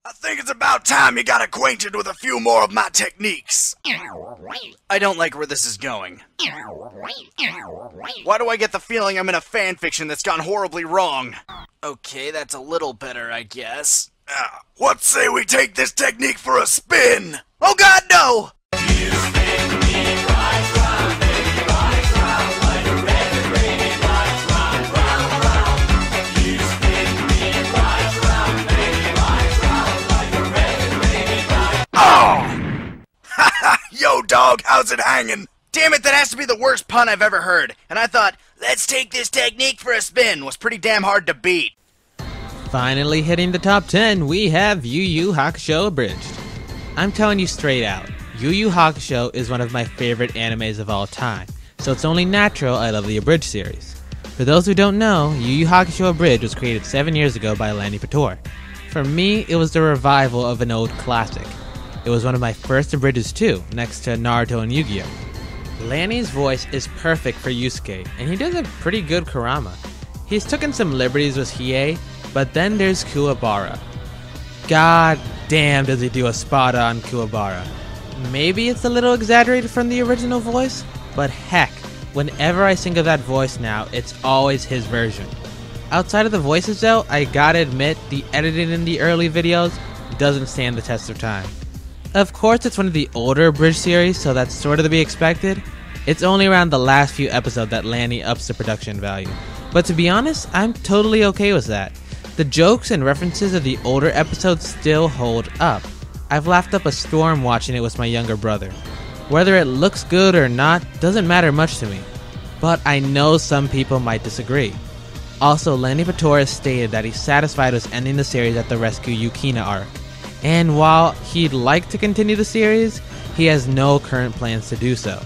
I think it's about time you got acquainted with a few more of my techniques. I don't like where this is going. Why do I get the feeling I'm in a fanfiction that's gone horribly wrong? Okay, that's a little better, I guess. What say we take this technique for a spin? Oh god, no! Yo, dog, how's it hanging? Damn it, that has to be the worst pun I've ever heard. And I thought, let's take this technique for a spin was pretty damn hard to beat. Finally hitting the top 10, we have YuYuHakusho Abridged. I'm telling you straight out, YuYuHakusho is one of my favorite animes of all time, so it's only natural I love the Abridged series. For those who don't know, YuYuHakusho Abridged was created 7 years ago by Lanny Pator. For me, it was the revival of an old classic. It was one of my first Abridges too, next to Naruto and Yu-Gi-Oh! Lanny's voice is perfect for Yusuke, and he does a pretty good Kurama. He's taken some liberties with Hiei, but then there's Kuwabara. God damn does he do a spot on Kuwabara. Maybe it's a little exaggerated from the original voice, but heck, whenever I think of that voice now, it's always his version. Outside of the voices though, I gotta admit, the editing in the early videos doesn't stand the test of time. Of course, it's one of the older Abridged series, so that's sort of to be expected. It's only around the last few episodes that Lanny ups the production value. But to be honest, I'm totally okay with that. The jokes and references of the older episodes still hold up. I've laughed up a storm watching it with my younger brother. Whether it looks good or not doesn't matter much to me. But I know some people might disagree. Also, Lanny Pator has stated that he's satisfied with ending the series at the Rescue Yukina arc. And while he'd like to continue the series, he has no current plans to do so.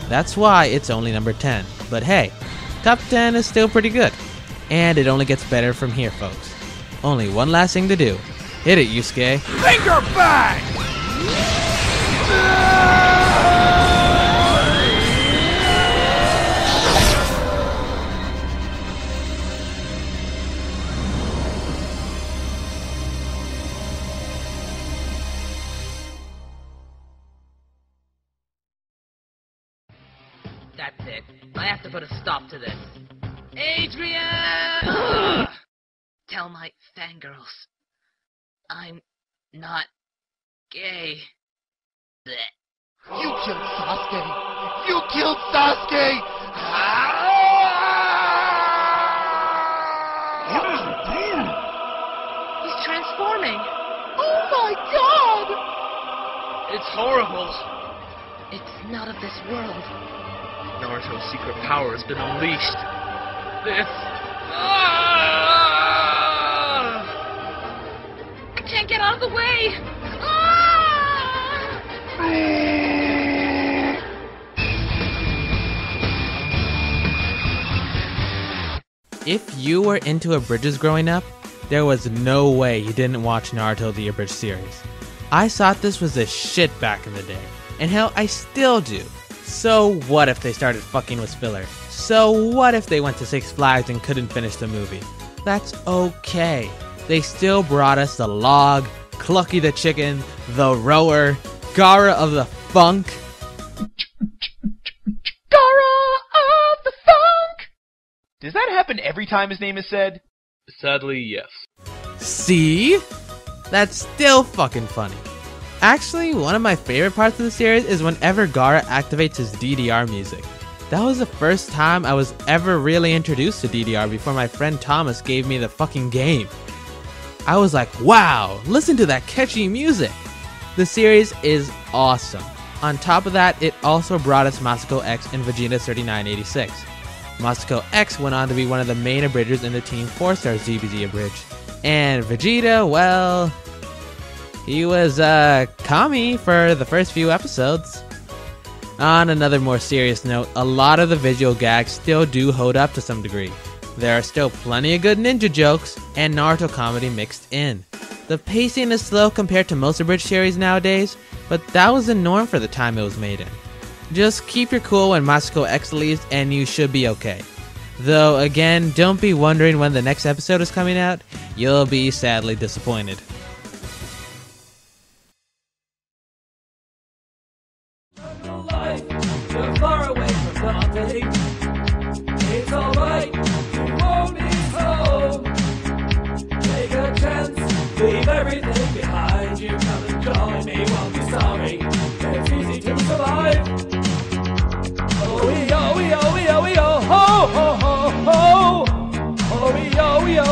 That's why it's only number 10. But hey, top 10 is still pretty good. And it only gets better from here, folks. Only one last thing to do. Hit it, Yusuke. Finger bang! That's it. I have to put a stop to this. Adrian! Tell my fangirls I'm not gay. Blech. You killed Sasuke! You killed Sasuke! What is he doing? He's transforming. Oh my god! It's horrible. It's not of this world. Naruto's secret power has been unleashed. This... I can't get out of the way! If you were into Abridges growing up, there was no way you didn't watch Naruto the Abridged series. I thought this was the shit back in the day, and hell, I still do. So what if they started fucking with filler? So what if they went to Six Flags and couldn't finish the movie? That's okay. They still brought us the Log, Clucky the Chicken, the Rower, Gara of the Funk. Gara of the Funk! Does that happen every time his name is said? Sadly, yes. See? That's still fucking funny. Actually, one of my favorite parts of the series is whenever Gara activates his DDR music. That was the first time I was ever really introduced to DDR before my friend Thomas gave me the fucking game. I was like, wow, listen to that catchy music. The series is awesome. On top of that, it also brought us Masako X and Vegeta 3986. Masako X went on to be one of the main abridgers in the Team 4-Star ZBZ Abridge. And Vegeta, well, he was Kami for the first few episodes. On another more serious note, a lot of the visual gags still do hold up to some degree. There are still plenty of good ninja jokes and Naruto comedy mixed in. The pacing is slow compared to most Abridged series nowadays, but that was the norm for the time it was made in. Just keep your cool when Masako X leaves and you should be okay. Though again, don't be wondering when the next episode is coming out, you'll be sadly disappointed. You're far away from nothing. It's alright, you won't be home. Take a chance, leave everything behind. You come and join me, won't be sorry. It's easy to survive. Oh, we-oh, ho, ho, ho, ho. Oh,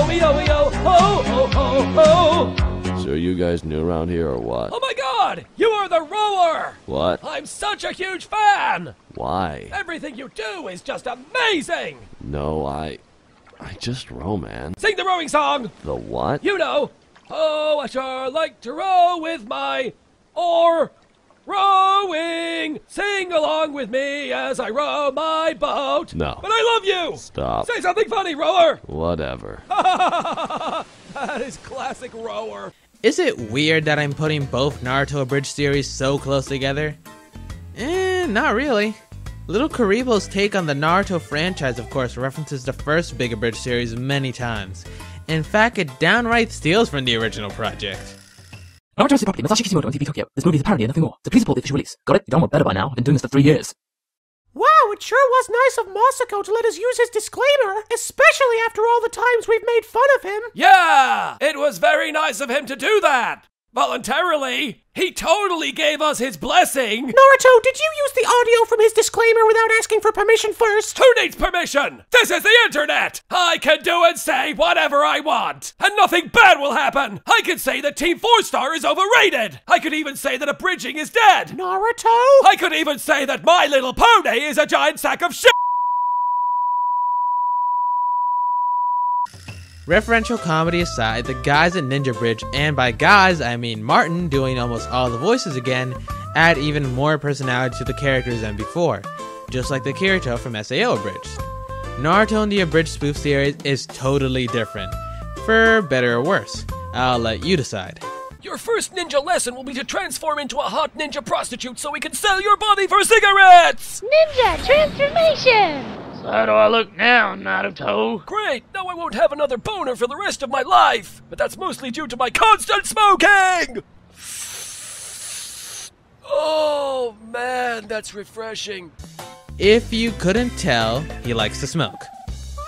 we-oh, ho, ho, ho, ho. So you guys new around here or what? Oh my god! You are the rower! What? I'm such a huge fan! Why? Everything you do is just amazing! No, I just row, man. Sing the rowing song! The what? You know! Oh, I sure like to row with my oar. Rowing! Sing along with me as I row my boat. No. But I love you! Stop. Say something funny, rower! Whatever. That is classic rower. Is it weird that I'm putting both Naruto Abridged series so close together? Not really. Little Karibo's take on the Naruto franchise, of course, references the first big Abridged series many times. In fact, it downright steals from the original project. Naruto is property Masashi Kishimoto on TV Tokyo. This movie is apparently nothing more, so please support the official release. Got it? You're done better by now. I've been doing this for 3 years. Wow, it sure was nice of Masako to let us use his disclaimer, especially after all the times we've made fun of him. Yeah! It was very nice of him to do that! Voluntarily! He totally gave us his blessing! Naruto, did you use the audio from his disclaimer without asking for permission first? Who needs permission? This is the internet! I can do and say whatever I want, and nothing bad will happen! I could say that Team 4-Star is overrated! I could even say that abridging is dead! Naruto? I could even say that My Little Pony is a giant sack of shit! Referential comedy aside, the guys at Ninja Bridge, and by guys I mean Martin doing almost all the voices again, add even more personality to the characters than before, just like the Kirito from SAO Abridged. Naruto in the Abridged spoof series is totally different, for better or worse. I'll let you decide. Your first ninja lesson will be to transform into a hot ninja prostitute so we can sell your body for cigarettes! Ninja transformation! So how do I look now, Naruto? Great! Now I won't have another boner for the rest of my life! But that's mostly due to my constant smoking! Oh, man, that's refreshing. If you couldn't tell, he likes to smoke.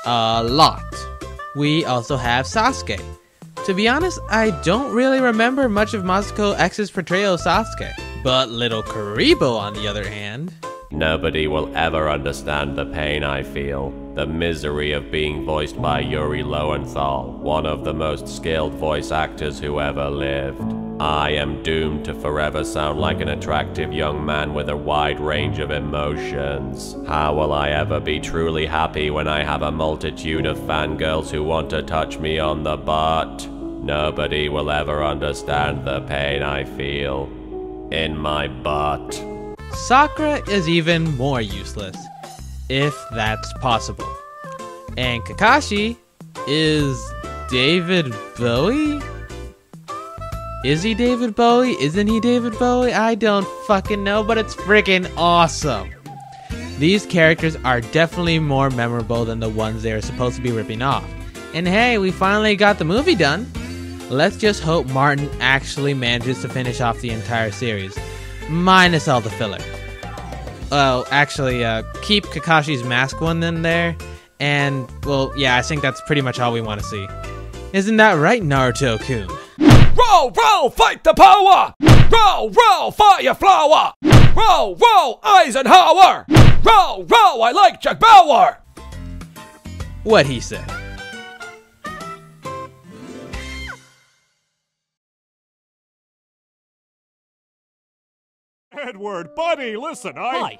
A lot. We also have Sasuke. To be honest, I don't really remember much of Masako X's portrayal of Sasuke. But little Karibo, on the other hand... Nobody will ever understand the pain I feel, the misery of being voiced by Yuri Lowenthal, one of the most skilled voice actors who ever lived. I am doomed to forever sound like an attractive young man with a wide range of emotions. How will I ever be truly happy when I have a multitude of fangirls who want to touch me on the butt? Nobody will ever understand the pain I feel in my butt. Sakura is even more useless, if that's possible. And Kakashi is David Bowie? Is he David Bowie? Isn't he David Bowie? I don't fucking know, but it's freaking awesome. These characters are definitely more memorable than the ones they are supposed to be ripping off. And hey, we finally got the movie done. Let's just hope Martin actually manages to finish off the entire series. Minus all the filler. Well, actually, keep Kakashi's mask one in there. And, well, yeah, I think that's pretty much all we want to see. Isn't that right, Naruto-kun? Roll, roll, fight the power! Roll, roll, fire flower! Roll, roll, Eisenhower! Roll, roll, I like Jack Bauer! What he said. Edward, buddy, listen, Hi.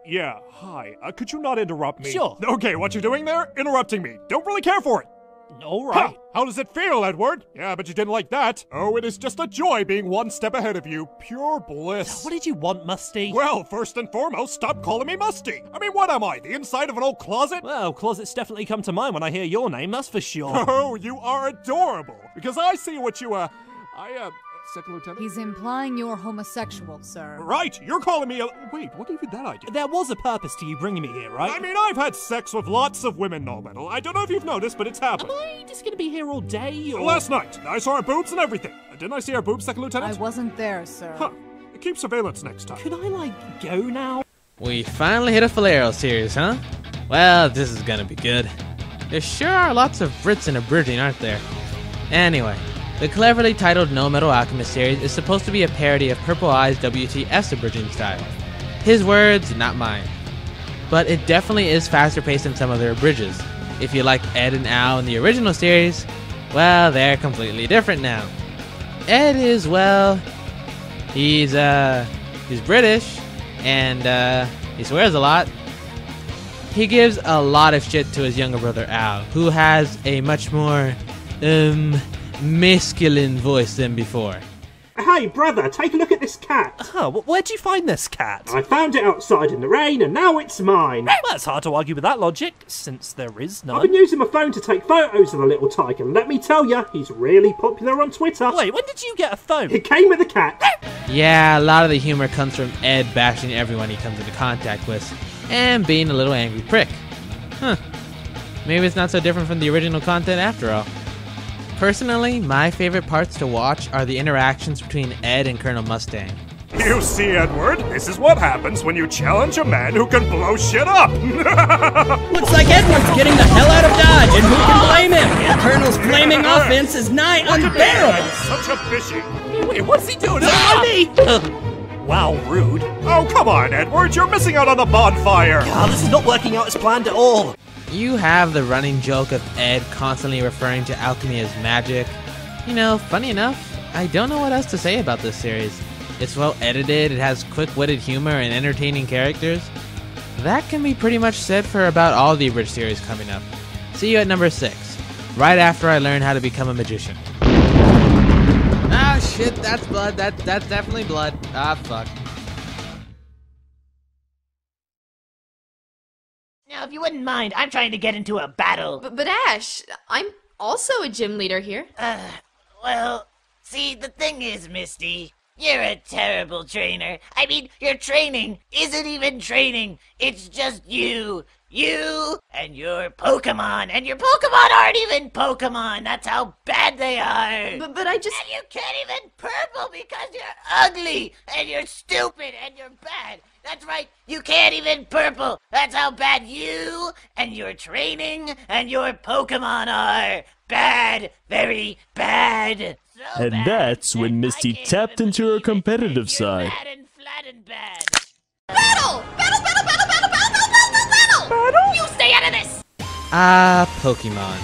Yeah, hi. Could you not interrupt me? Sure. Okay, what you doing there? Interrupting me. Don't really care for it. All right. How does it feel, Edward? Yeah, but you didn't like that. Oh, it is just a joy being one step ahead of you. Pure bliss. What did you want, Musty? Well, first and foremost, stop calling me Musty. I mean, what am I, the inside of an old closet? Well, closets definitely come to mind when I hear your name, that's for sure. Oh, you are adorable. Because I see what you, Second Lieutenant? He's implying you're homosexual, sir. Right, you're calling me a... Wait, what gave you that idea? There was a purpose to you bringing me here, right? I mean, I've had sex with lots of women, Nullmetal. I don't know if you've noticed, but it's happened. Am I just gonna be here all day, or...? Last night, I saw her boobs and everything. Didn't I see her boobs, Second Lieutenant? I wasn't there, sir. Huh. Keep surveillance next time. Could I, like, go now? We finally hit a Falero series, huh? Well, this is gonna be good. There sure are lots of Brits in abridging, aren't there? Anyway, the cleverly titled Nullmetal Alchemist series is supposed to be a parody of Purple Eye's WTS abridging style. His words, not mine. But it definitely is faster paced than some of their abridges. If you liked Ed and Al in the original series, well, they're completely different now. Ed is, well, he's British, and he swears a lot. He gives a lot of shit to his younger brother Al, who has a much more, masculine voice than before. Hey brother, take a look at this cat. Huh, where'd you find this cat? I found it outside in the rain and now it's mine. Well, it's hard to argue with that logic, since there is none. I've been using my phone to take photos of the little tiger, and let me tell you, he's really popular on Twitter. Wait, when did you get a phone? It came with the cat. Yeah, a lot of the humor comes from Ed bashing everyone he comes into contact with, and being a little angry prick. Huh. Maybe it's not so different from the original content after all. Personally, my favorite parts to watch are the interactions between Ed and Colonel Mustang. You see, Edward, this is what happens when you challenge a man who can blow shit up. Looks like Edward's getting the hell out of Dodge, and who can blame him? The Colonel's flaming offense is nigh unbearable. Such a fishy. Wait, what's he doing? Wow, rude. Oh, come on, Edward, you're missing out on the bonfire. God, this is not working out as planned at all. You have the running joke of Ed constantly referring to alchemy as magic. You know, funny enough, I don't know what else to say about this series. It's well edited, it has quick-witted humor and entertaining characters. That can be pretty much said for about all the Abridged series coming up. See you at number 6, right after I learn how to become a magician. Ah shit, that's blood, that's definitely blood. Ah fuck. Now, if you wouldn't mind, I'm trying to get into a battle. But Ash, I'm also a gym leader here. Well, see, the thing is, Misty, you're a terrible trainer. I mean, your training isn't even training. It's just you. You and your Pokemon. And your Pokemon aren't even Pokemon. That's how bad they are. But I just... And you can't even purple because you're ugly. And you're stupid and you're bad. That's right, you can't even purple. That's how bad you and your training and your Pokemon are. Bad, very bad. So and bad that's when Misty tapped into her competitive side. bad and flat and bad. Battle! Battle, battle, battle, battle, battle, battle, battle, battle! You stay out of this! Ah, Pokemon.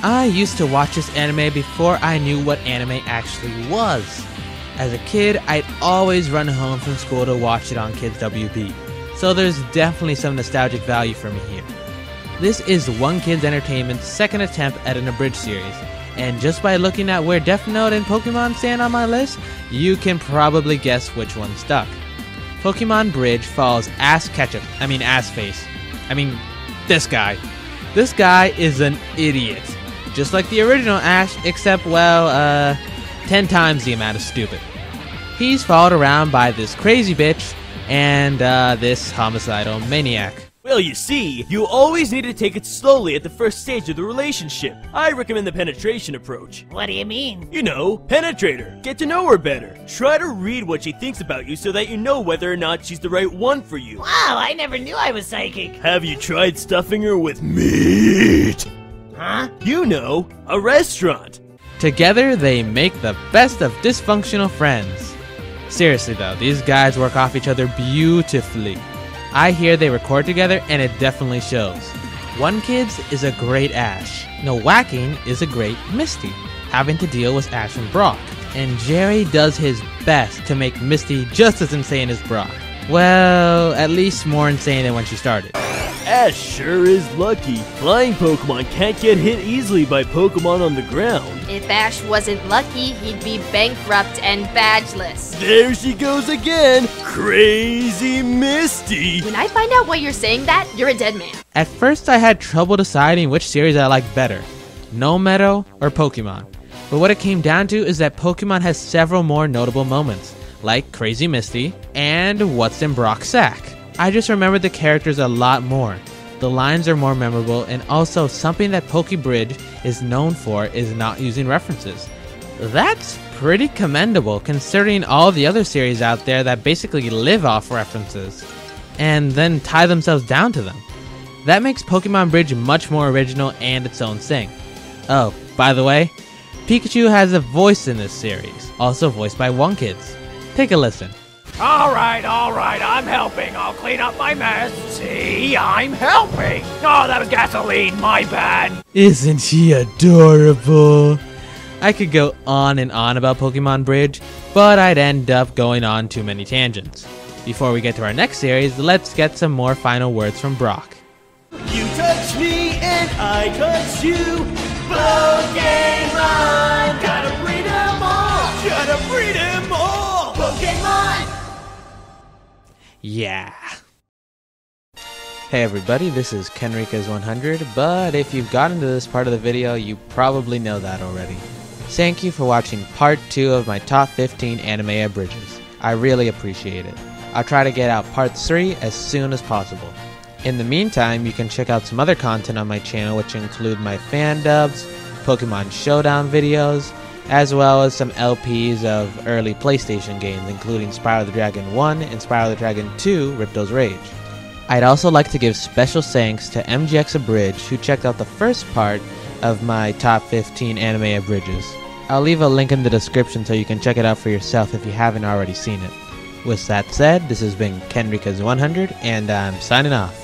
I used to watch this anime before I knew what anime actually was. As a kid, I'd always run home from school to watch it on Kids WB, so there's definitely some nostalgic value for me here. This is One Kids Entertainment's second attempt at an abridged series, and just by looking at where Death Note and Pokemon stand on my list, you can probably guess which one stuck. Pokemon Bridge follows Ass Face. This guy. This guy is an idiot. Just like the original Ash, except, well, 10 times the amount of stupid. He's followed around by this crazy bitch and this homicidal maniac. Well, you see, you always need to take it slowly at the first stage of the relationship. I recommend the penetration approach. What do you mean? You know, penetrate her. Get to know her better. Try to read what she thinks about you so that you know whether or not she's the right one for you. Wow, I never knew I was psychic. Have you tried stuffing her with meat? Huh? You know, a restaurant. Together, they make the best of dysfunctional friends. Seriously though, these guys work off each other beautifully. I hear they record together and it definitely shows. One Kids is a great Ash. No Whacking is a great Misty, having to deal with Ash and Brock. And Jerry does his best to make Misty just as insane as Brock. Well, at least more insane than when she started. Ash sure is lucky. Flying Pokemon can't get hit easily by Pokemon on the ground. If Ash wasn't lucky, he'd be bankrupt and badgeless. There she goes again! Crazy Misty! When I find out why you're saying that, you're a dead man. At first I had trouble deciding which series I liked better, Nullmetal or Pokemon. But what it came down to is that Pokemon has several more notable moments, like Crazy Misty and What's in Brock's Sack. I just remembered the characters a lot more. The lines are more memorable, and also something that Pokebridge is known for is not using references. That's pretty commendable considering all the other series out there that basically live off references and then tie themselves down to them. That makes Pokemon Bridge much more original and its own thing. Oh, by the way, Pikachu has a voice in this series, also voiced by One-Kids. Take a listen. Alright, I'm helping. I'll clean up my mess. See, I'm helping. Oh, that was gasoline, my bad. Isn't he adorable? I could go on and on about Pokemon Bridge, but I'd end up going on too many tangents. Before we get to our next series, let's get some more final words from Brock. You touch me and I touch you. Pokemon, gotta breed 'em all. Gotta breed 'em all. Pokemon. Yeah. Hey everybody, this is Kenrika's100, but if you've gotten to this part of the video, you probably know that already. Thank you for watching part 2 of my top 15 anime abridges. I really appreciate it. I'll try to get out part 3 as soon as possible. In the meantime, you can check out some other content on my channel, which include my fan dubs, Pokemon Showdown videos, as well as some LPs of early PlayStation games, including Spyro the Dragon 1 and Spyro the Dragon 2 Ripto's Rage. I'd also like to give special thanks to MGX Abridged, who checked out the first part of my top 15 anime abridges. I'll leave a link in the description so you can check it out for yourself if you haven't already seen it. With that said, this has been Kenrika's100, and I'm signing off.